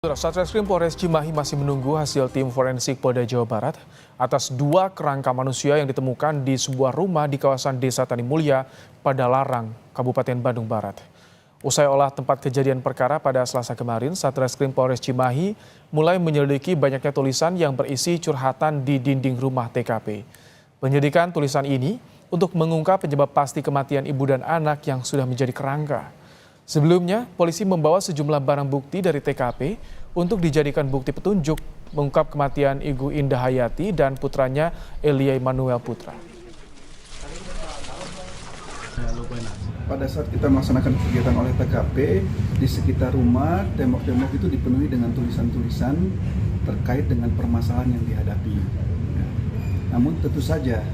Satreskrim Polres Cimahi masih menunggu hasil tim forensik Polda Jawa Barat atas 2 kerangka manusia yang ditemukan di sebuah rumah di kawasan Desa Tani Mulya, Padalarang, Kabupaten Bandung Barat. Usai olah tempat kejadian perkara pada Selasa kemarin, Satreskrim Polres Cimahi mulai menyelidiki banyaknya tulisan yang berisi curhatan di dinding rumah TKP. Penyelidikan tulisan ini untuk mengungkap penyebab pasti kematian ibu dan anak yang sudah menjadi kerangka. Sebelumnya, polisi membawa sejumlah barang bukti dari TKP untuk dijadikan bukti petunjuk mengungkap kematian Ibu Indah Hayati dan putranya Elia Immanuel Putra. Pada saat kita melaksanakan kegiatan oleh TKP, di sekitar rumah, tembok-tembok itu dipenuhi dengan tulisan-tulisan terkait dengan permasalahan yang dihadapi. Namun tentu saja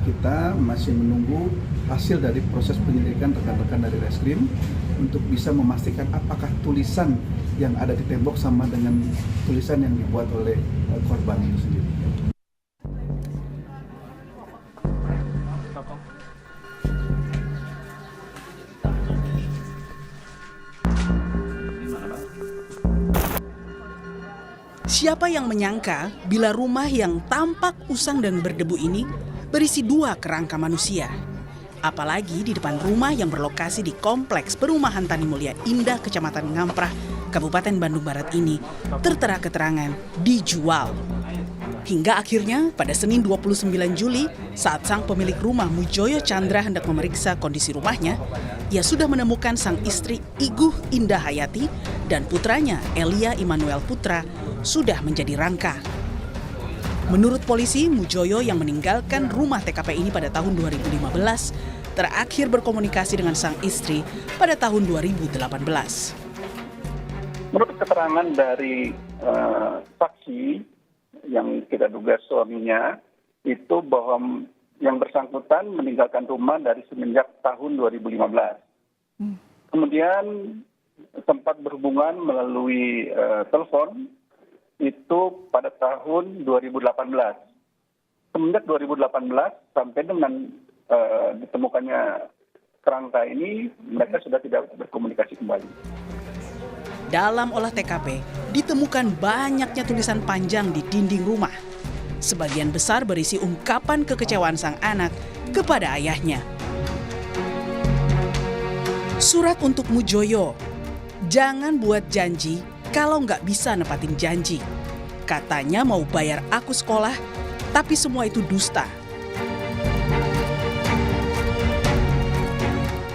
kita masih menunggu hasil dari proses penyelidikan rekan-rekan dari Reskrim untuk bisa memastikan apakah tulisan yang ada di tembok sama dengan tulisan yang dibuat oleh korban itu sendiri. Siapa yang menyangka bila rumah yang tampak usang dan berdebu ini berisi 2 kerangka manusia. Apalagi di depan rumah yang berlokasi di Kompleks Perumahan Tani Mulya Indah, Kecamatan Ngamprah, Kabupaten Bandung Barat ini tertera keterangan dijual. Hingga akhirnya pada Senin 29 Juli saat sang pemilik rumah Mujoyo Chandra hendak memeriksa kondisi rumahnya, ia sudah menemukan sang istri Iguh Indah Hayati dan putranya Elia Immanuel Putra sudah menjadi rangka. Menurut polisi, Mujoyo yang meninggalkan rumah TKP ini pada tahun 2015 terakhir berkomunikasi dengan sang istri pada tahun 2018. Menurut keterangan dari saksi yang kita duga suaminya, itu bahwa yang bersangkutan meninggalkan rumah dari semenjak tahun 2015. Kemudian sempat berhubungan melalui telepon itu pada tahun 2018. Semenjak 2018 sampai dengan ditemukannya kerangka ini, mereka sudah tidak berkomunikasi kembali. Dalam olah TKP, ditemukan banyaknya tulisan panjang di dinding rumah. Sebagian besar berisi ungkapan kekecewaan sang anak kepada ayahnya. Surat untuk Mujoyo, jangan buat janji kalau nggak bisa nepatin janji. Katanya mau bayar aku sekolah, tapi semua itu dusta.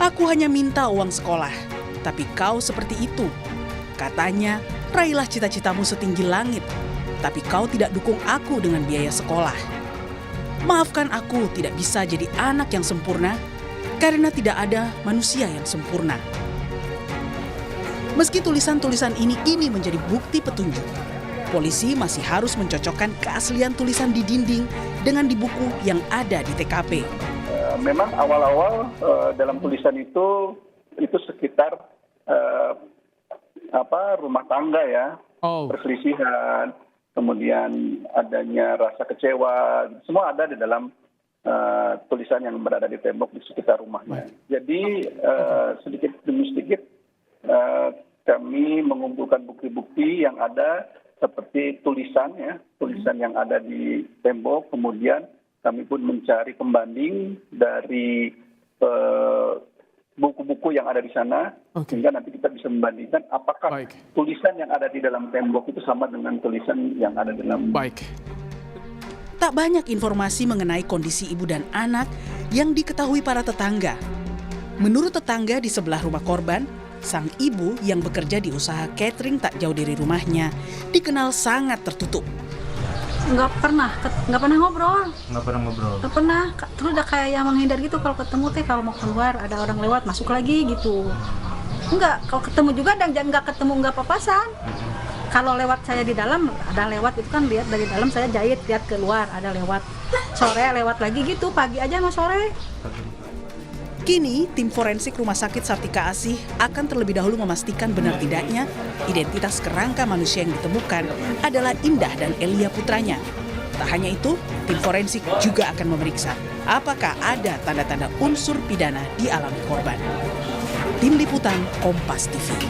Aku hanya minta uang sekolah, tapi kau seperti itu. Katanya, raihlah cita-citamu setinggi langit, tapi kau tidak dukung aku dengan biaya sekolah. Maafkan aku tidak bisa jadi anak yang sempurna, karena tidak ada manusia yang sempurna. Meski tulisan-tulisan ini menjadi bukti petunjuk, polisi masih harus mencocokkan keaslian tulisan di dinding dengan di buku yang ada di TKP. Memang awal-awal dalam tulisan itu sekitar rumah tangga ya, perselisihan, kemudian adanya rasa kecewa, semua ada di dalam tulisan yang berada di tembok di sekitar rumahnya. Jadi sedikit demi sedikit kami mengumpulkan bukti-bukti yang ada seperti tulisan yang ada di tembok, kemudian kami pun mencari pembanding dari buku-buku yang ada di sana, sehingga nanti kita bisa membandingkan apakah tulisan yang ada di dalam tembok itu sama dengan tulisan yang ada di dalam. Tak banyak informasi mengenai kondisi ibu dan anak yang diketahui para tetangga. Menurut tetangga di sebelah rumah korban, sang ibu yang bekerja di usaha catering tak jauh dari rumahnya dikenal sangat tertutup. Nggak pernah ngobrol. Nggak pernah. Terus udah kayak yang menghindar gitu kalau ketemu kalau mau keluar ada orang lewat masuk lagi gitu. Enggak, kalau ketemu juga dan nggak ketemu nggak papasan. Kalau lewat saya di dalam ada lewat itu kan lihat dari dalam saya jahit lihat keluar ada lewat. Sore lewat lagi gitu, pagi aja sama sore. Kini, tim forensik Rumah Sakit Sartika Asih akan terlebih dahulu memastikan benar tidaknya identitas kerangka manusia yang ditemukan adalah Indah dan Elia putranya. Tak hanya itu, tim forensik juga akan memeriksa apakah ada tanda-tanda unsur pidana dialami korban. Tim Liputan Kompas TV.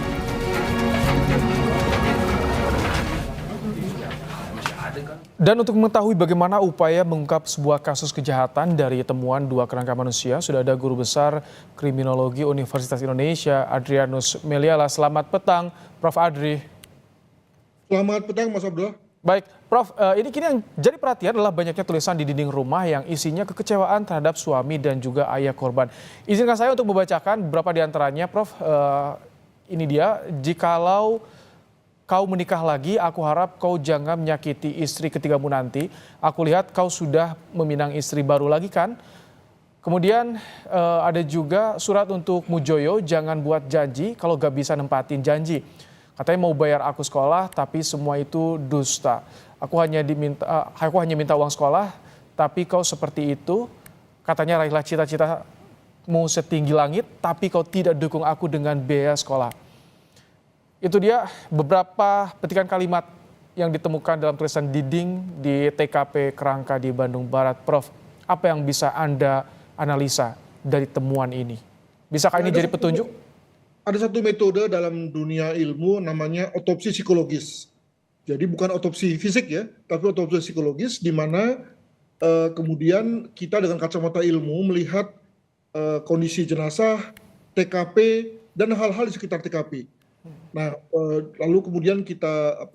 Dan untuk mengetahui bagaimana upaya mengungkap sebuah kasus kejahatan dari temuan 2 kerangka manusia, sudah ada Guru Besar Kriminologi Universitas Indonesia, Adrianus Meliala. Selamat petang, Prof. Adri. Selamat petang, Mas Abdullah. Baik, Prof, ini kini yang jadi perhatian adalah banyaknya tulisan di dinding rumah yang isinya kekecewaan terhadap suami dan juga ayah korban. Izinkan saya untuk membacakan beberapa di antaranya, Prof. Ini dia, jikalau kau menikah lagi, aku harap kau jangan menyakiti istri ketigamu nanti. Aku lihat kau sudah meminang istri baru lagi kan? Kemudian ada juga surat untuk Mujoyo, jangan buat janji kalau gak bisa nempatin janji. Katanya mau bayar aku sekolah, tapi semua itu dusta. Aku hanya minta uang sekolah, tapi kau seperti itu. Katanya raihlah cita-citamu setinggi langit, tapi kau tidak dukung aku dengan biaya sekolah. Itu dia beberapa petikan kalimat yang ditemukan dalam tulisan dinding di TKP Kerangka di Bandung Barat. Prof, apa yang bisa Anda analisa dari temuan ini? Bisakah ini jadi petunjuk? Ada satu metode dalam dunia ilmu namanya otopsi psikologis. Jadi bukan otopsi fisik ya, tapi otopsi psikologis di mana kemudian kita dengan kacamata ilmu melihat kondisi jenazah, TKP, dan hal-hal di sekitar TKP. Nah, lalu kemudian kita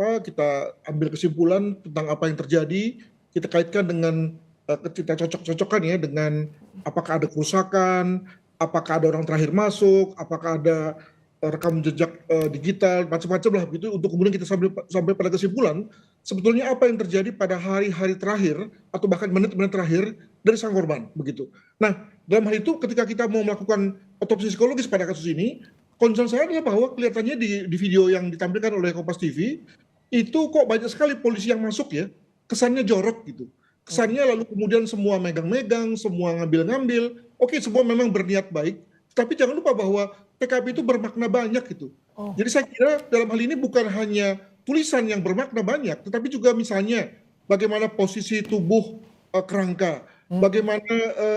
ambil kesimpulan tentang apa yang terjadi, kita kaitkan dengan kita cocok-cocokkan ya dengan apakah ada kerusakan, apakah ada orang terakhir masuk, apakah ada rekam jejak digital, macam-macam lah begitu, untuk kemudian kita sampai pada kesimpulan sebetulnya apa yang terjadi pada hari-hari terakhir atau bahkan menit-menit terakhir dari sang korban begitu. Nah, dalam hal itu ketika kita mau melakukan otopsi psikologis pada kasus ini, concern saya adalah bahwa kelihatannya di video yang ditampilkan oleh Kompas TV itu kok banyak sekali polisi yang masuk ya, kesannya jorok gitu. Kesannya lalu kemudian semua megang-megang, semua ngambil-ngambil. Oke, semua memang berniat baik, tapi jangan lupa bahwa TKP itu bermakna banyak gitu. Jadi saya kira dalam hal ini bukan hanya tulisan yang bermakna banyak, tetapi juga misalnya bagaimana posisi tubuh kerangka, bagaimana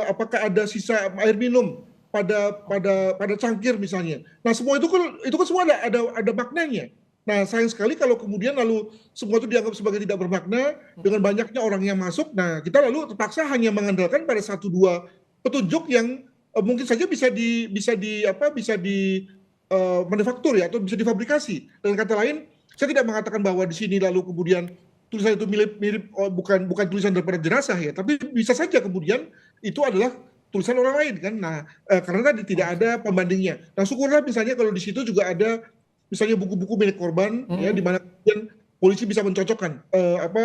apakah ada sisa air minum pada cangkir misalnya. Nah, semua itu kan semua ada maknanya. Nah, sayang sekali kalau kemudian lalu semua itu dianggap sebagai tidak bermakna dengan banyaknya orang yang masuk. Nah, kita lalu terpaksa hanya mengandalkan pada 1-2 petunjuk yang mungkin saja bisa di manufaktur ya, atau bisa difabrikasi. Dengan kata lain, saya tidak mengatakan bahwa di sini lalu kemudian tulisan itu mirip bukan tulisan daripada jenazah ya, tapi bisa saja kemudian itu adalah tulisan orang lain kan. Nah, karena tadi tidak ada pembandingnya. Nah, syukurlah misalnya kalau di situ juga ada misalnya buku-buku milik korban ya, di mana kemudian polisi bisa mencocokkan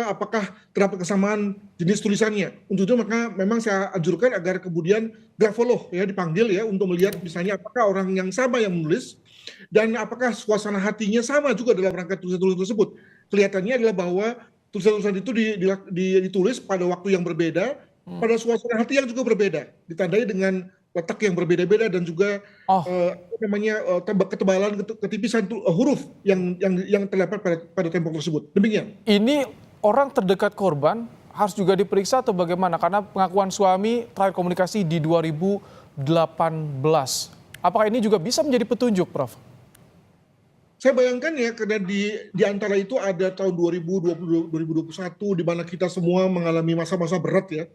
apakah terdapat kesamaan jenis tulisannya. Untuk itu maka memang saya anjurkan agar kemudian grafolog ya dipanggil ya untuk melihat misalnya apakah orang yang sama yang menulis dan apakah suasana hatinya sama juga dalam rangka tulisan-tulisan tersebut. Kelihatannya adalah bahwa tulisan-tulisan itu ditulis pada waktu yang berbeda, pada suasana hati yang juga berbeda, ditandai dengan letak yang berbeda-beda dan juga ketebalan ketipisan huruf yang terdapat pada tembok tersebut. Demikian. Ini orang terdekat korban harus juga diperiksa atau bagaimana? Karena pengakuan suami terakhir komunikasi di 2018. Apakah ini juga bisa menjadi petunjuk, Prof? Saya bayangkan ya, karena di antara itu ada tahun 2020, 2021 di mana kita semua mengalami masa-masa berat ya,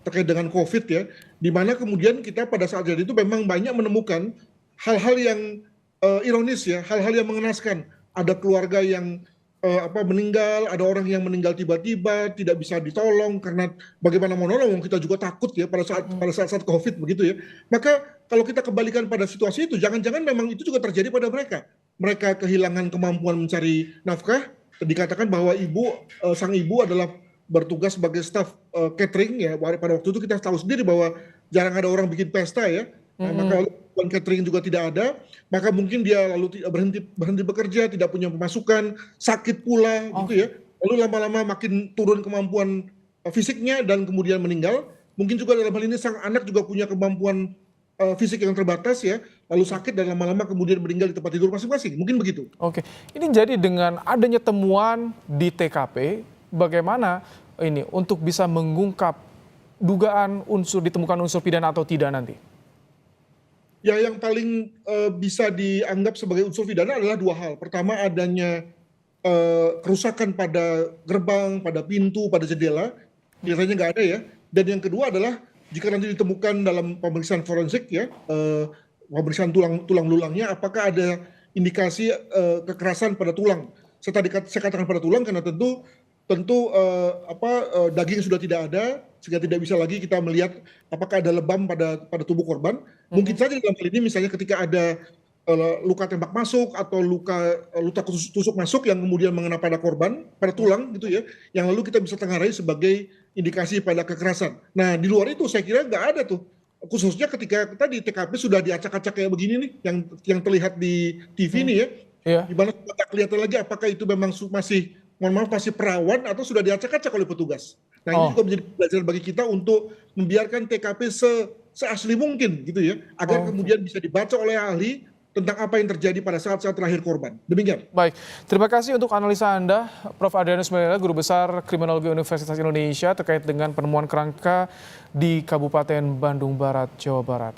terkait dengan COVID ya, di mana kemudian kita pada saat itu memang banyak menemukan hal-hal yang ironis ya, hal-hal yang mengenaskan. Ada keluarga yang meninggal, ada orang yang meninggal tiba-tiba, tidak bisa ditolong karena bagaimana mau nolong, kita juga takut ya pada saat COVID begitu ya. Maka kalau kita kembalikan pada situasi itu, jangan-jangan memang itu juga terjadi pada mereka. Mereka kehilangan kemampuan mencari nafkah. Dikatakan bahwa sang ibu adalah bertugas sebagai staf catering ya. Pada waktu itu kita tahu sendiri bahwa jarang ada orang bikin pesta ya. Maka catering juga tidak ada. Maka mungkin dia lalu berhenti bekerja, tidak punya pemasukan, sakit pula gitu ya. Lalu lama-lama makin turun kemampuan fisiknya dan kemudian meninggal. Mungkin juga dalam hal ini sang anak juga punya kemampuan fisik yang terbatas ya, lalu sakit dan lama-lama kemudian meninggal di tempat tidur masing-masing. Mungkin begitu. Oke, ini jadi dengan adanya temuan di TKP, bagaimana ini untuk bisa mengungkap dugaan ditemukan unsur pidana atau tidak nanti? Ya, yang paling bisa dianggap sebagai unsur pidana adalah 2 hal. Pertama, adanya kerusakan pada gerbang, pada pintu, pada jendela, biasanya nggak ada ya. Dan yang kedua adalah jika nanti ditemukan dalam pemeriksaan forensik ya, pemeriksaan tulang belulangnya, apakah ada indikasi kekerasan pada tulang. Saya katakan pada tulang karena tentu daging sudah tidak ada, sehingga tidak bisa lagi kita melihat apakah ada lebam pada tubuh korban. Mungkin saja dalam hal ini misalnya ketika ada luka tembak masuk atau luka tusuk masuk yang kemudian mengena pada korban, pada tulang gitu ya, yang lalu kita bisa tengarai sebagai indikasi pada kekerasan. Nah di luar itu saya kira nggak ada tuh, khususnya ketika tadi TKP sudah diacak-acak kayak begini nih, yang terlihat di TV nih ya, di mana kita kelihatan lagi apakah itu memang masih perawan atau sudah diacak-acak oleh petugas. Nah ini juga menjadi pelajaran bagi kita untuk membiarkan TKP seasli mungkin gitu ya, agar kemudian bisa dibaca oleh ahli tentang apa yang terjadi pada saat-saat terakhir korban. Demikian. Baik, terima kasih untuk analisa Anda, Prof. Adrianus Meliala, Guru Besar Kriminologi Universitas Indonesia terkait dengan penemuan kerangka di Kabupaten Bandung Barat, Jawa Barat.